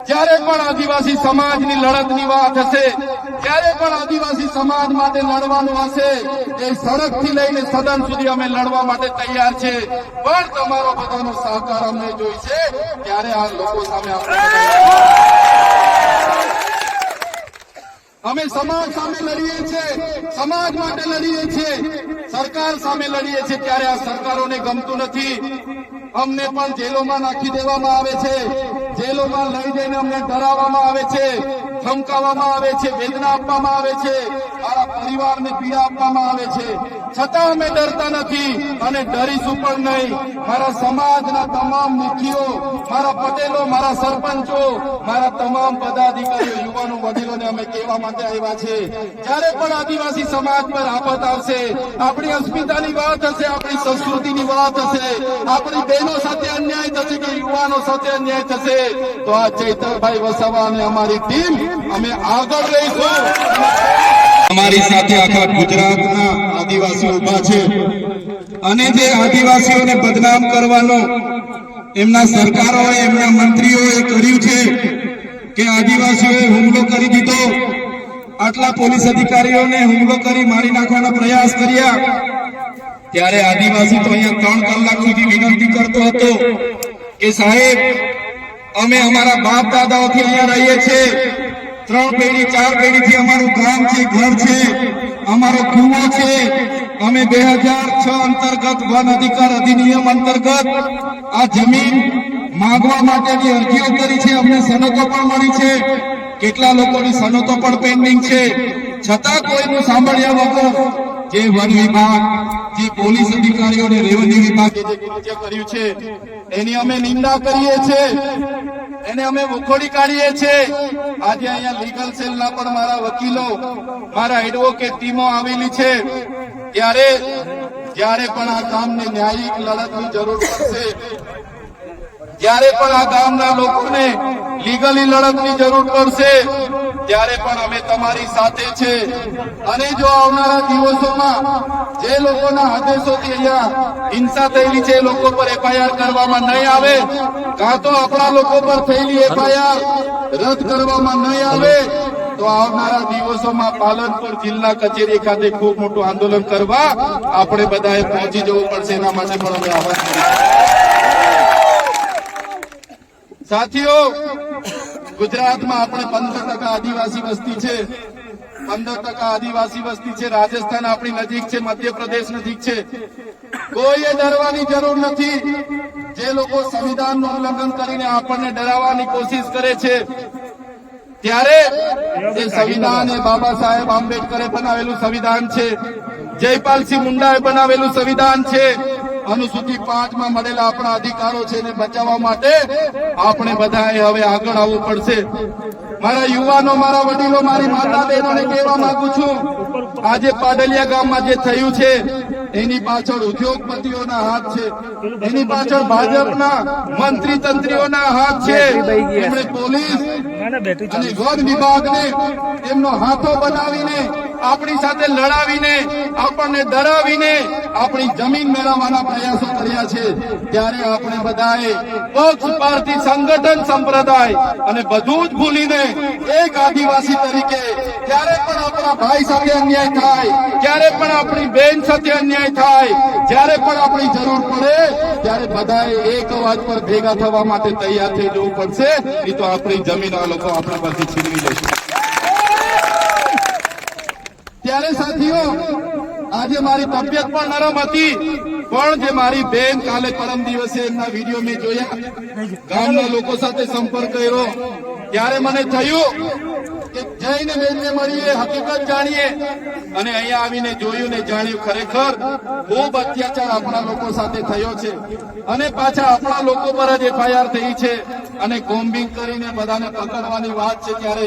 જ્યારે પણ આદિવાસી સમાજની લડતની વાત હશે, જ્યારે પણ આદિવાસી સમાજ માટે લડવાનું હશે, એ સડકથી લઈને સદન સુધી અમે લડવા માટે તૈયાર છે. પણ તમારો બધાનો સહકાર અમને જોઈશે. ત્યારે આ લોકો સામે અમે સમાજ સામે લડીએ છીએ, સમાજ માટે લડીએ છીએ, સરકાર સામે લડીએ છીએ. ત્યારે આ સરકારોને ગમતું નથી. અમને પણ જેલોમાં નાખી દેવામાં આવે છે, જેલોમાં લઈ જઈને અમને ડરાવવામાં આવે છે, ધમકાવવામાં આવે છે, વેદના આપવામાં આવે છે, મારા પરિવારને પીડા આપવામાં આવે છે. છતાં અમે ડરતા નથી અને ડરીશું પણ નહીં. મારા સમાજના તમામ મુખીઓ, મારા પટેલો, મારા સરપંચો, મારા તમામ પદાધિકારીઓ, યુવાનો, વડીલોને અમે કહેવા માટે આવ્યા છે, જ્યારે પણ આદિવાસી સમાજ પર આફત આવશે, આપણી અસ્મિતાની વાત હશે, આપણી સંસ્કૃતિની વાત હશે, આપણી બહેનો સાથે અન્યાય થશે કે યુવાનો સાથે અન્યાય થશે, તો આ ચૈતરભાઈ વસાવા અને અમારી ટીમ અમે આગળ રહીશું. અમારી સાથે આખા ગુજરાતના આદિવાસીઓ ઉભા છે અને જે આદિવાસીઓને બદનામ કરવાનો એમના સરકારોએ, એમના મંત્રીઓએ કર્યું છે કે આદિવાસીઓએ હુમલો કરી દીધો, આટલા પોલીસ અધિકારીઓને હુમલો કરી મારી નાખવાના પ્રયાસ કર્યા. ત્યારે આદિવાસી તો અહીંયા 3 કલાક સુધી વિનંતી કરતો હતો કે સાહેબ, અમે અમારા બાપ દાદાઓથી અહીંયા રહીએ છીએ, 3 પેઢી 4 પેઢીથી અમારું ગામ છે, ઘર છે, અમારો કુવો છે. અમે 2006 અંતર્ગત વન અધિકાર અધિનિયમ અંતર્ગત આ જમીન માંગવા માટેની અરજીઓ કરી છે. અમને સનતો પણ મળી છે, કેટલા લોકોની સનતો પણ પેન્ડિંગ છે. છતાં કોઈનું સાંભળ્યા વગર જે વન વિભાગ, જે પોલીસ અધિકારીઓ અને રેવન્યુ વિભાગે જે કૃત્ય કર્યું છે એની અમે નિંદા કરીએ છીએ, એને અમે વખોડી કાઢીએ છીએ. આજે અહીંયા લીગલ સેલના પણ મારા વકીલો, મારા એડવોકેટ ટીમો આવેલી છે. જ્યારે પણ આ ગામને ન્યાયિક લડતની જરૂર પડશે, જ્યારે પણ આ ગામના લોકોને લીગલી લડતની જરૂર પડશે, ત્યારે પણ અમે તમારી સાથે છે. અને જો આવનારા દિવસોમાં જે લોકોના આદેશોથી અહીંયા હિંસા થયેલી છે એ લોકો પર એફઆઈઆર કરવામાં નહીં આવે, કાં તો આપણા લોકો પર થયેલી એફઆઈઆર રદ કરવામાં નહીં આવે, તો આવનારા દિવસોમાં પાલનપુર જિલ્લા કચેરી ખાતે ખૂબ મોટું આંદોલન કરવા આપણે બધાએ પહોંચી જવું પડશે. એના માટે પણ અમે આહવાન કરીએ. સાથીઓ, ગુજરાતમાં આપણે 15% આદિવાસી વસ્તી છે, 15% આદિવાસી વસ્તી છે. રાજસ્થાન આપણી નજીક છે, મધ્યપ્રદેશ નજીક છે. કોઈએ ડરવાની જરૂર નથી. જે લોકો સંવિધાનનું ઉલ્લંઘન કરીને આપણને ડરાવવાની કોશિશ કરે છે, ત્યારે એ સંવિધાન એ બાબા સાહેબ આંબેડકરે બનાવેલું સંવિધાન છે, જયપાલસિંહ મુંડાએ બનાવેલું સંવિધાન છે. અનુસૂચિ 5 માં મળેલા આપણા અધિકારો છે એને બચાવવા માટે આપણે બધાએ હવે આગળ આવવું પડશે. મારા યુવાનો, મારા વડીલો, મારી માતા બહેનોને કહેવા માંગુ છું, આજે પાડલિયા ગામમાં જે થયું છે એની પાછળ ઉદ્યોગપતિઓના હાથ છે, એની પાછળ ભાજપના મંત્રી તંત્રીઓના હાથ છે. એમણે પોલીસ અને વન વિભાગને એમનો હાથો બનાવીને આપણી સાથે લડાવીને, આપણને ડરાવીને આપણી જમીન મેળવવાના પ્રયાસો કર્યા છે. ત્યારે આપણે બધાએ પક્ષ, પાર્ટી, સંગઠન, સંપ્રદાય અને બધું જ ભૂલીને એક આદિવાસી તરીકે જ્યારે પણ આપણા ભાઈ સાથે અન્યાય થાય, જ્યારે પણ આપણી બેન સાથે અન્યાય થાય, જ્યારે પણ આપણી જરૂર પડે, ત્યારે બધાએ એક અવાજ પર ભેગા થવા માટે તૈયાર થઈ જવું પડશે. નહીં તો આપણી જમીન આ લોકો આપણા પરથી છીનવી લેશે. ત્યારે સાથીઓ, આજે મારી તબિયત પણ નરમ હતી, પણ જે મારી બેન કાલે પરમ દિવસે એમના વિડીયો મેં જોયા, ગામના લોકો સાથે સંપર્ક કર્યો, ત્યારે મને થયું કે જઈને બેનને મળીએ, હકીકત જાણીએ. અને અહીંયા આવીને જોયું ને જાણ્યું, ખરેખર ખૂબ અત્યાચાર આપણા લોકો સાથે થયો છે. અને પાછા આપણા લોકો પર જ એફઆઈઆર થઈ છે અને કોમ્બિંગ કરીને બધાને પકડવાની વાત છે. ત્યારે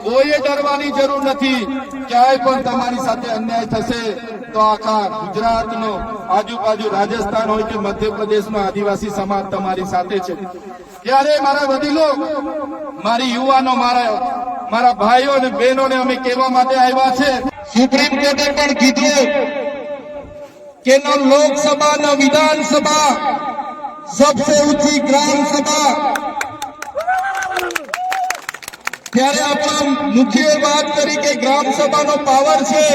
કોઈએ ડરવાની જરૂર નથી. ક્યાંય પણ તમારી સાથે અન્યાય થશે તો આખા ગુજરાતનો, આજુબાજુ રાજસ્થાન હોય કે મધ્યપ્રદેશનો આદિવાસી સમાજ તમારી સાથે છે. ત્યારે મારા વડીલો, મારી યુવાનો, મારા ભાઈઓ અને બહેનોને અમે કહેવા માટે આવ્યા છે, સુપ્રીમ કોર્ટે પણ કીધું કે ન લોકસભા ન વિધાનસભા, सबसे ऊंची ग्राम सभा ત્યારે આપણા મુખ્ય વાત કરી કે ગ્રામ સભાનો પાવર છે.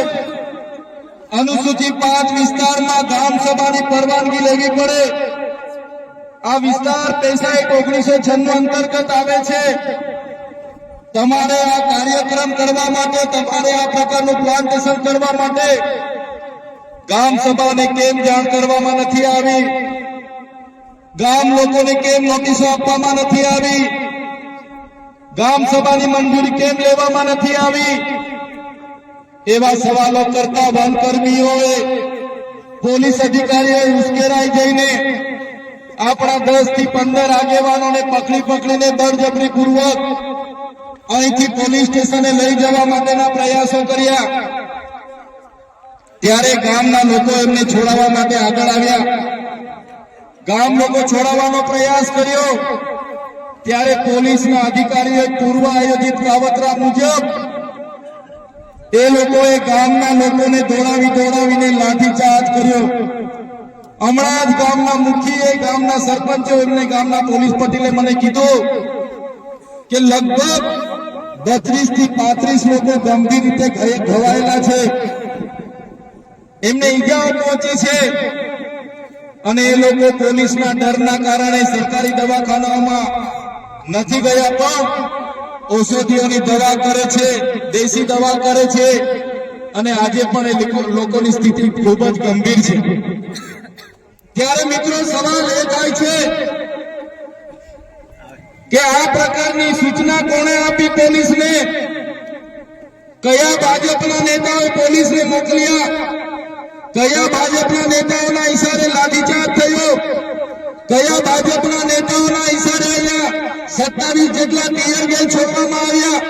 અનુસૂચિત 5 વિસ્તારમાં ગ્રામ સભાની પરવાનગી લેવી પડે. આ વિસ્તાર 1996 અંતર્ગત આવે છે. તમારે આ કાર્યક્રમ કરવા માટે, તમારે આ પ્રકારનું પ્લાન્ટેશન કરવા માટે ગ્રામ સભાને કેમ જાણ કરવામાં નથી આવી? ગામ લોકોને કેમ નોટિસો આપવામાં નથી આવી? ગ્રામ સભાની મંજૂરી કેમ લેવામાં નથી આવી? એવા સવાલો કરતા વનકર્મીઓએ, પોલીસ અધિકારીઓએ ઉશ્કેરાઈ જઈને આપણા 10 થી 15 આગેવાનોને પકડીને બળજબરી પૂર્વક અહીંથી પોલીસ સ્ટેશને લઈ જવા માટેના પ્રયાસો કર્યા. ત્યારે ગામના લોકો એમને છોડાવવા માટે આગળ આવ્યા. ગામ લોકો છોડાવવાનો પ્રયાસ કર્યો ત્યારે પોલીસના અધિકારીઓએ પૂર્વ આયોજિત કાવતરા મુજબ એ લોકોએ ગામના લોકોને દોડાવીને લાઠીચાર્જ કર્યો. હમણાં જ ગામના મુખીએ, ગામના સરપંચો, એમને ગામના પોલીસ પટેલે મને કીધું કે લગભગ 32 થી 35 લોકો ગંભીર રીતે ઘવાયેલા છે, એમને ઈજાઓ પહોંચી છે અને એ લોકો પોલીસના ડરના કારણે સરકારી દવાખાનામાં નથી ગયા, પણ ઔષધિઓની દવા કરે છે, દેશી દવા કરે છે અને આજે પણ એ લોકોની સ્થિતિ ખૂબ જ ગંભીર છે. ત્યારે મિત્રો સવાલ એ થાય છે કે આ પ્રકારની સૂચના કોણે આપી પોલીસને? કયા ભાજપના નેતાઓ પોલીસને મોકલ્યા? કયા ભાજપના નેતાઓના ઈશારે લાઠીચાર્જ થયો? કયા ભાજપના નેતાઓના ઈશારે અહીંયા 27 જેટલા ટીયર ગેસ છોડવામાં આવ્યા?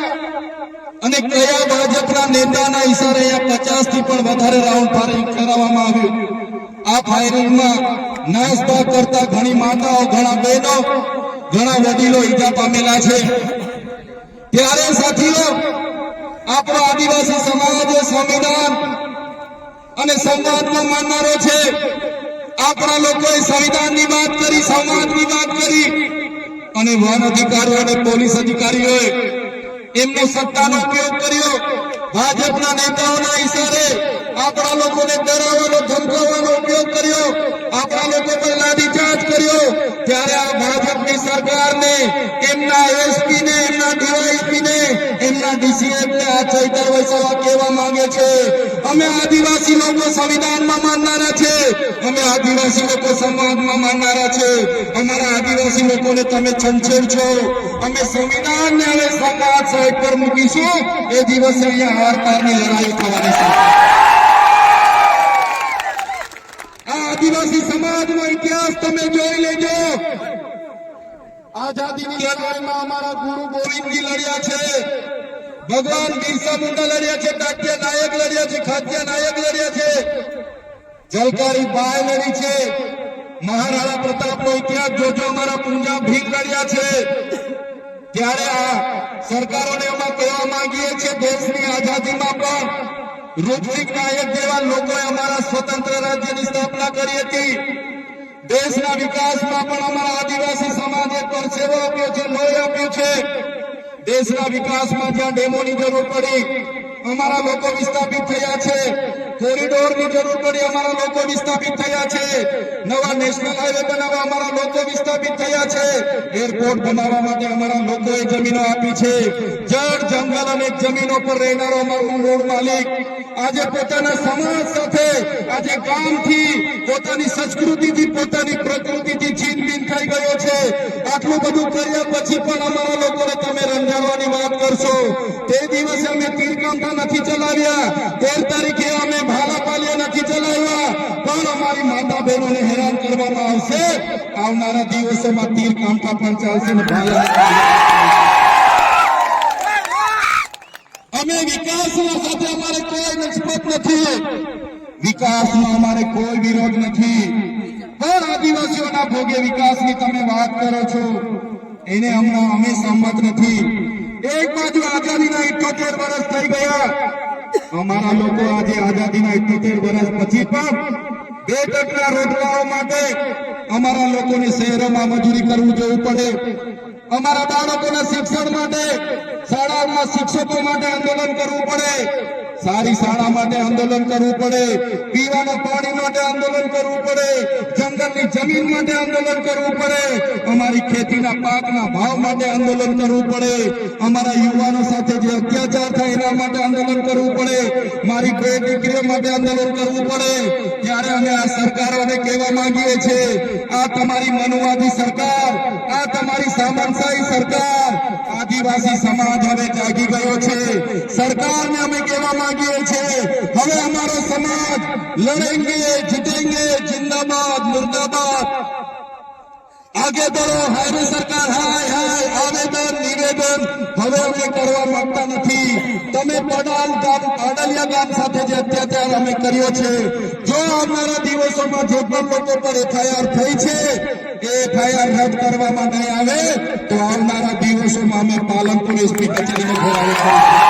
અને કયા ભાજપના નેતાના ઈશારે અહીંયા 50 થી પણ વધારે રાઉન્ડ ફાયરિંગ કરાવવામાં આવ્યું? આ ફાયરિંગમાં નાસભાગ કરતા ઘણી માતાઓ, ઘણા બહેનો, ઘણા વડીલો ઈજા પામેલા છે. ત્યારે સાથીઓ, આપણો આદિવાસી સમાજ સંવિધાન અને સંવાદમાં માનનારો છે. આપણા લોકોએ સંવિધાનની વાત કરી, સંવાદની વાત કરી અને વન અધિકારીઓ અને પોલીસ અધિકારીઓએ એમનો સત્તાનો ઉપયોગ કર્યો. ભાજપના નેતાઓના ઈશારે આપણા લોકોને ડરાવવાનો, ધમકાવવાનો ઉપયોગ કર્યો. આપણા લોકો પર લાઠીચાર્જ કર્યો. ત્યારે આ ભાજપની સરકારને, એમના એસપી ને, એમના ડીવાયએસપી ને, એમના ડીસીએફ ને આ ચૈતર વૈસાવા કહેવા માંગે છે, અમે આદિવાસી લોકો સંવિધાનમાં માનનારા છે, અમે આદિવાસી લોકો સંવાદમાં માનનારા છે, અમારા આદિવાસી લોકોને તમે છંછેડ છો. અમે સંવિધાનને હવે સંવાદ સાઈડ પર મૂકીશું. એ દિવસે અહીંયા હારતારની લડાઈ થવાની છે. આદિવાસી સમાજનો ઇતિહાસ તમે જોઈ લેજો. આઝાદીની લડાઈમાં અમારા ગુરુ ગોવિંદજી લડ્યા છે, ભગવાન બિરસા મુંડા લડ્યા છે, ડાક્ટર નાયક લડ્યા છે, ખાદ્ય નાયક લડ્યા છે, જલકારી બાઈ લડી છે, મહારાણા પ્રતાપનો ઇતિહાસ જોજો, અમારા પૂંજા ભીલ લડ્યા છે. ત્યારે આ સરકારોને અમે કહેવા માંગીએ છીએ, દેશની આઝાદીમાં પણ રૂપસિંહ નાયક જેવા લોકોએ અમારા સ્વતંત્ર રાજ્યની સ્થાપના કરી હતી. દેશના વિકાસમાં પણ અમારા આદિવાસી સમાજે પરસેવો આપ્યો છે, લોહી આપ્યું છે. દેશના વિકાસમાં જ્યાં ડેમોની જરૂર પડી, અમારા લોકો વિસ્થાપિત થયા છે. કોરિડોરની જરૂર પડી, અમારા લોકો વિસ્થાપિત થયા છે. નવા નેશનલ હાઈવે બનાવવા અમારા લોકો વિસ્થાપિત થયા છે. એરપોર્ટ બનાવવા માટે અમારા લોકોએ જમીનો આપી છે. જળ, જંગલ અને જમીનો પર રહેનારો અમારો મૂળ માલિક આજે પોતાના સમાજ સાથે, આજે ગામથી, પોતાની સંસ્કૃતિથી, પોતાની પ્રકૃતિથી છીનબીન થઈ ગયો છે. આટલું બધું કર્યા પછી પણ અમારા લોકોને તમે રંજાડવાની વાત કરશો. તે દિવસે અમે તીરકામઠા નથી ચલાવ્યા, 13 તારીખે અમે ભાલાપાલિયા નથી ચલાવ્યા, પણ અમારી માતા બહેનોને હેરાન કરવામાં આવશે. આવનારા દિવસોમાં તીરકામઠા પણ ચાલશે ને ભાલા. અમે વિકાસના સાથે અમારે કોઈ નિસ્બત નથી, વિકાસમાં અમારે કોઈ વિરોધ નથી, પણ આદિવાસીઓના ભોગે વિકાસની તમે વાત કરો છો એને હમણાં અમે સંમત નથી. એક બાજુ આઝાદીના 78 વર્ષ થઈ ગયા, અમારા લોકો આજે આઝાદીના 78 વર્ષ પછી પણ 2% રોજગારો માટે અમારા લોકોને શહેરોમાં મજૂરી કરવું જવું પડે. અમારા બાળકોના શિક્ષણ માટે 3.5 શાળામાં શિક્ષકો માટે આંદોલન કરવું પડે, સારી શાળા માટે આંદોલન કરવું પડે, પીવાના પાણી માટે આંદોલન કરવું પડે, જંગલની જમીન માટે આંદોલન કરવું પડે, અમારી ખેતીના પાકના ભાવ માટે આંદોલન કરવું પડે, અમારા યુવાનો સાથે જે અત્યાચાર થાય એના માટે આંદોલન કરવું પડે, મારી બે દીકરીઓ માટે આંદોલન કરવું પડે. ત્યારે અમે આ સરકારોને કહેવા માંગીએ છીએ, આ તમારી મનુવાદી સરકાર, આ તમારી સામંતશાહી સરકાર, આદિવાસી સમાજ હવે જાગી ગયો છે. સરકારને અમે કહેવા માંગીએ છીએ, હવે અમારો સમાજ લડેંગે જીતેંગે, જિંદાબાદ મુર્દાબાદ. આગે બઢો, હાય સરકાર, હાય હાય. આવેદન નિવેદન હવે અમે કરવા માંગતા નથી. તમે પાડલિયા ગામ સાથે જે અત્યાચાર અમે કર્યો છે, જો આવનારા દિવસોમાં જે પણ લોકો પર FIR થઈ છે એ FIR રદ કરવામાં નહીં આવે તો આવનારા દિવસોમાં અમે પાલનપુર એસપી કચેરીનો ઘેરાવો કરીશું.